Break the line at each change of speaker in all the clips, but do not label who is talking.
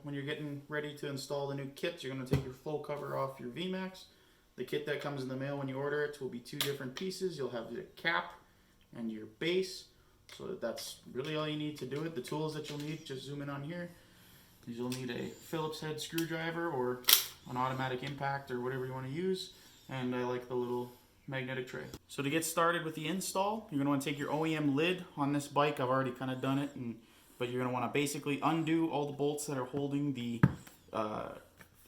when you're getting ready to install the new kit, you're going to take your flow cover off your VMax. The kit that comes in the mail when you order it will be two different pieces. You'll have the cap and your base. So that's really all you need to do it. The tools that you'll need, just zoom in on here. You'll need a Phillips head screwdriver or an automatic impact or whatever you want to use. And I like the little magnetic tray. So to get started with the install, you're going to want to take your OEM lid on this bike. I've already kind of done it, but you're going to want to basically undo all the bolts that are holding the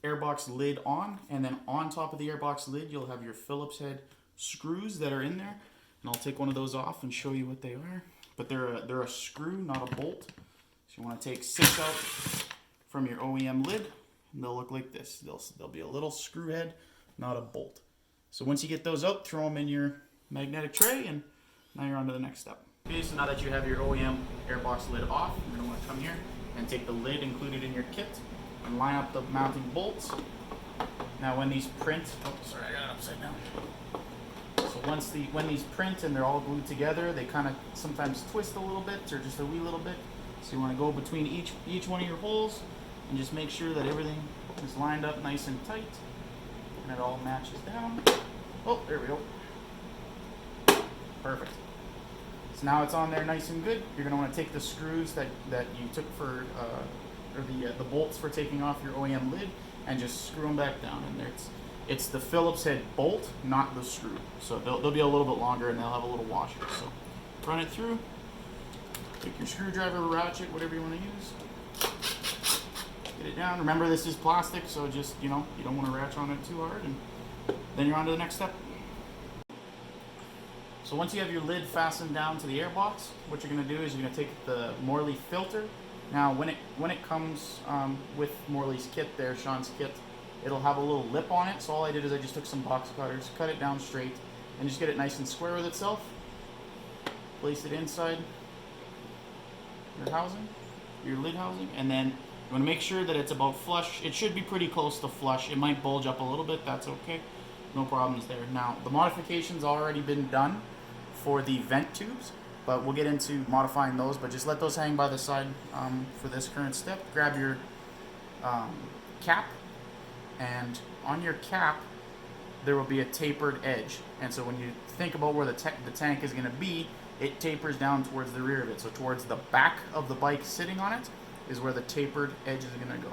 airbox lid on, and then on top of the airbox lid you'll have your Phillips head screws that are in there. And I'll take one of those off and show you what they are. But they're a screw, not a bolt. So you want to take 6 out from your OEM lid, and they'll look like this. They'll be a little screw head, not a bolt. So once you get those out, throw them in your magnetic tray, and now you're on to the next step. Okay, so now that you have your OEM airbox lid off, you're going to want to come here and take the lid included in your kit and line up the mounting bolts. Now when these print, oh sorry, I got it upside down. So when these print and they're all glued together, they kind of sometimes twist a little bit or just a wee little bit. So you want to go between each one of your holes and just make sure that everything is lined up nice and tight and it all matches down. Oh, there we go. Perfect. So now it's on there nice and good. You're going to want to take the screws that you took for, or the bolts for taking off your OEM lid, and just screw them back down in there. It's the Phillips head bolt, not the screw. So they'll be a little bit longer and they'll have a little washer. So run it through. Take your screwdriver, ratchet, whatever you want to use. Get it down. Remember, this is plastic, so just, you don't want to ratchet on it too hard, and then you're on to the next step. So once you have your lid fastened down to the airbox, what you're going to do is you're going to take the Morley filter. Now when it comes with Morley's kit there, Sean's kit, it'll have a little lip on it. So all I did is I just took some box cutters, cut it down straight, and just get it nice and square with itself. Place it inside your housing, your lid housing, and then you want to make sure that it's about flush. It should be pretty close to flush. It might bulge up a little bit. That's okay. No problems there. Now the modification's already been done for the vent tubes, but we'll get into modifying those. But just let those hang by the side for this current step. Grab your cap, and on your cap there will be a tapered edge. And so when you think about where the tank is going to be, it tapers down towards the rear of it. So towards the back of the bike sitting on it is where the tapered edge is going to go.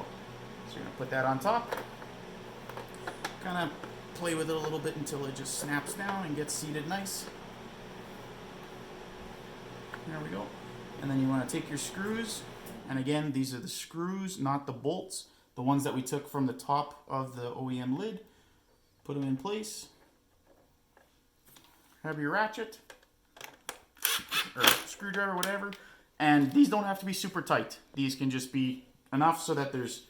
So you're going to put that on top, kind of play with it a little bit until it just snaps down and gets seated nice. There we go. And then you want to take your screws, and again, these are the screws, not the bolts, the ones that we took from the top of the OEM lid. Put them in place. Have your ratchet or screwdriver, whatever, and these don't have to be super tight. These can just be enough so that there's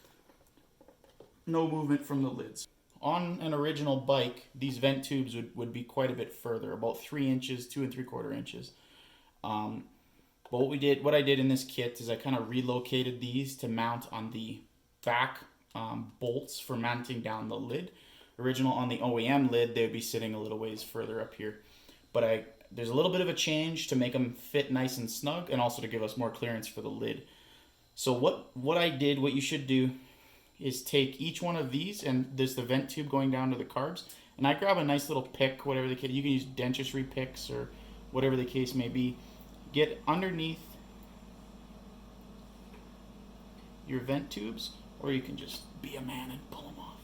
no movement from the lids. On an original bike, these vent tubes would be quite a bit further, about 3 inches, 2 3/4 inches. But what I did in this kit is I kind of relocated these to mount on the back bolts for mounting down the lid. Original on the OEM lid, they'd be sitting a little ways further up here. But there's a little bit of a change to make them fit nice and snug, and also to give us more clearance for the lid. So what I did, what you should do, is take each one of these, and there's the vent tube going down to the carbs, and I grab a nice little pick, whatever the case, you can use dentistry picks or whatever the case may be. Get underneath your vent tubes, or you can just be a man and pull them off.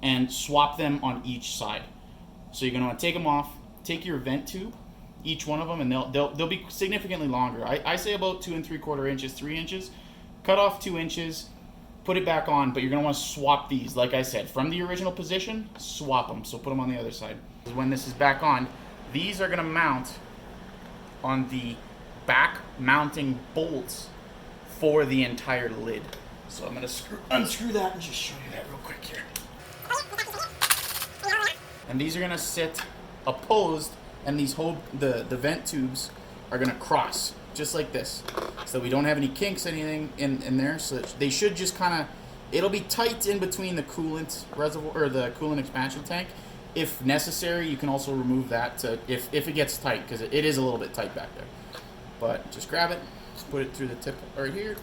And swap them on each side. So you're going to want to take them off, take your vent tube, each one of them, and they'll be significantly longer. I say about 2 3/4 inches, 3 inches. Cut off 2 inches, put it back on, but you're going to want to swap these. Like I said, from the original position, swap them. So put them on the other side. When this is back on, these are going to mount on the back mounting bolts for the entire lid. So I'm going to unscrew that and just show you that real quick here. And these are going to sit opposed, and the vent tubes are going to cross just like this, so we don't have any kinks, anything in there. So they should just kind of, it'll be tight in between the coolant reservoir or the coolant expansion tank. If necessary, you can also remove that if it gets tight, because it is a little bit tight back there. But just grab it, put it through the tip right here.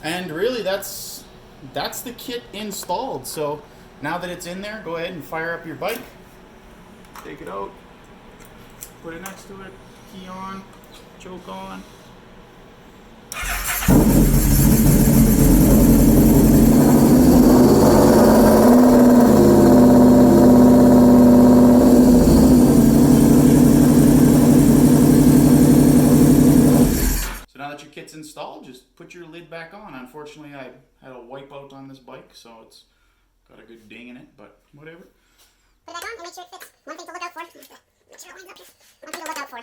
And really, that's the kit installed. So now that it's in there, go ahead and fire up your bike. Take it out, put it next to it, key on, choke on. Now that your kit's installed, just put your lid back on. Unfortunately, I had a wipeout on this bike, so it's got a good ding in it, but whatever.
Put it back on and make sure it fits. One thing to look out for. Make sure it lines up here. One thing to look out for.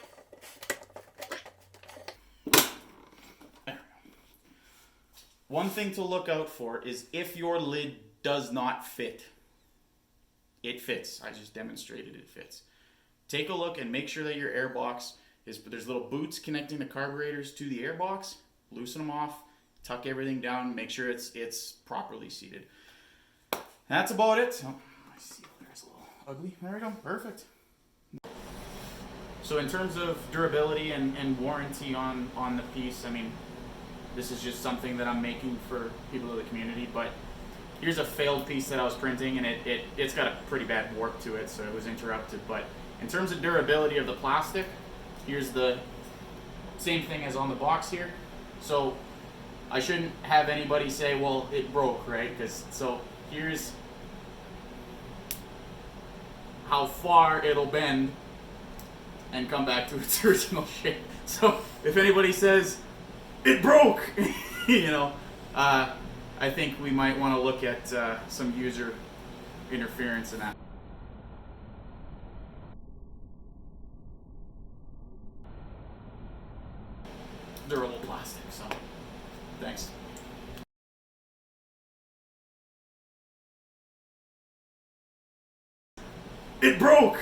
There we go. One thing to look out for is if your lid does not fit. It fits. I just demonstrated it fits. Take a look and make sure that your airbox there's little boots connecting the carburetors to the airbox. Loosen them off, tuck everything down, make sure it's properly seated. That's about it. Oh, my seal there's a little ugly. There we go. Perfect. So in terms of durability and warranty on the piece, I mean, this is just something that I'm making for people of the community, but here's a failed piece that I was printing, and it's got a pretty bad warp to it, so it was interrupted. But in terms of durability of the plastic, here's the same thing as on the box here. So I shouldn't have anybody say, well, it broke, right? So here's how far it'll bend and come back to its original shape. So if anybody says, it broke, you know, I think we might want to look at some user interference in that. Durable plastic, so thanks. It broke!